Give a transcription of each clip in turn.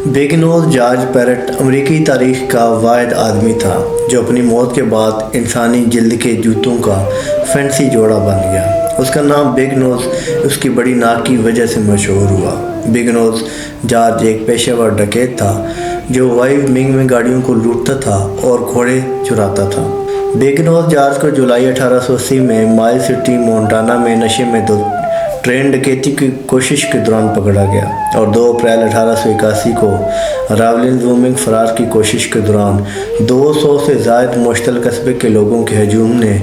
بیگنوز George parrot امریکی تاریخ کا واحد آدمی تھا جو اپنی موت کے بعد انسانی جلد کے جوتوں کا فینسی جوڑا بن گیا۔ اس کا نام بیگنوز اس کی بڑی ناک کی وجہ سے مشہور ہوا۔ بیگنوز جارج ایک پیشہ ور ڈکیت تھا جو وائیو منگ میں گاڑیوں کو لوٹتا تھا اور گھوڑے چراتا تھا۔ بیگنوز جارج کو جولائی 1880 میں مائل سٹی مونٹانا میں نشے میں ٹرین ڈکیتی کی کوشش کے دوران پکڑا گیا اور 2 اپریل 1881 کو راولنگ وومنگ فرار کی کوشش کے دوران 200 سے زائد مشتعل قصبے کے لوگوں کے ہجوم نے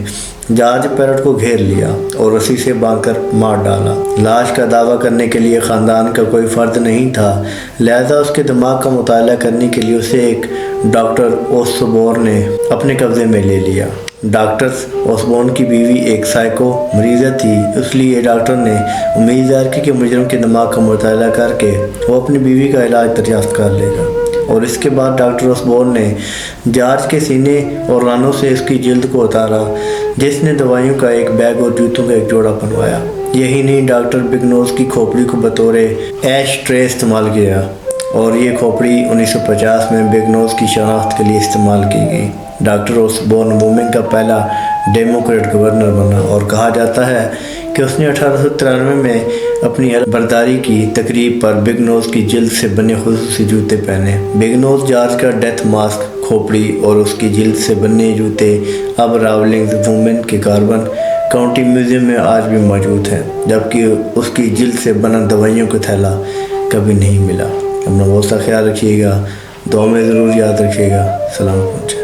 جارج پیرٹ کو گھیر لیا اور رسی سے باندھ کر مار ڈالا۔ لاش کا دعویٰ کرنے کے لیے خاندان کا کوئی فرد نہیں تھا، لہذا اس کے دماغ کا مطالعہ کرنے کے لیے اسے ایک ڈاکٹر اوسبورن نے اپنے قبضے میں لے لیا۔ ڈاکٹر اوسبورن کی بیوی ایک سائیکو مریضہ تھی، اس لیے ڈاکٹر نے امید ظاہر کی کہ مجرم کے دماغ کا مطالعہ کر کے وہ اپنی بیوی کا علاج دریافت کر لے گا، اور اس کے بعد ڈاکٹر اوسبورن نے جارج کے سینے اور رانوں سے اس کی جلد کو اتارا، جس نے دوائیوں کا ایک بیگ اور جوتوں کا ایک جوڑا بنوایا۔ یہی نہیں، ڈاکٹر بیگنوز کی کھوپڑی کو بطور ایش ٹرے استعمال کیا اور یہ کھوپڑی 1950 میں بیگنوز کی شناخت کے لیے استعمال کی گئی۔ ڈاکٹر اوسبورن وومنگ کا پہلا ڈیموکریٹ گورنر بنا اور کہا جاتا ہے کہ اس نے 1893 میں اپنی برداری کی تقریب پر بیگنوز کی جلد سے بنے خصوصی جوتے پہنے۔ بیگنوز جارج کا ڈیتھ ماسک، کھوپڑی اور اس کی جلد سے بنے جوتے اب راولنگ وومن کے کاربن کاؤنٹی میوزیم میں آج بھی موجود ہیں، جبکہ اس کی جلد سے بنا دوائیوں کا تھیلا کبھی نہیں ملا۔ اپنا بہت سا خیال رکھیے گا، دعا میں ضرور یاد رکھیے گا۔ سلام پہنچے۔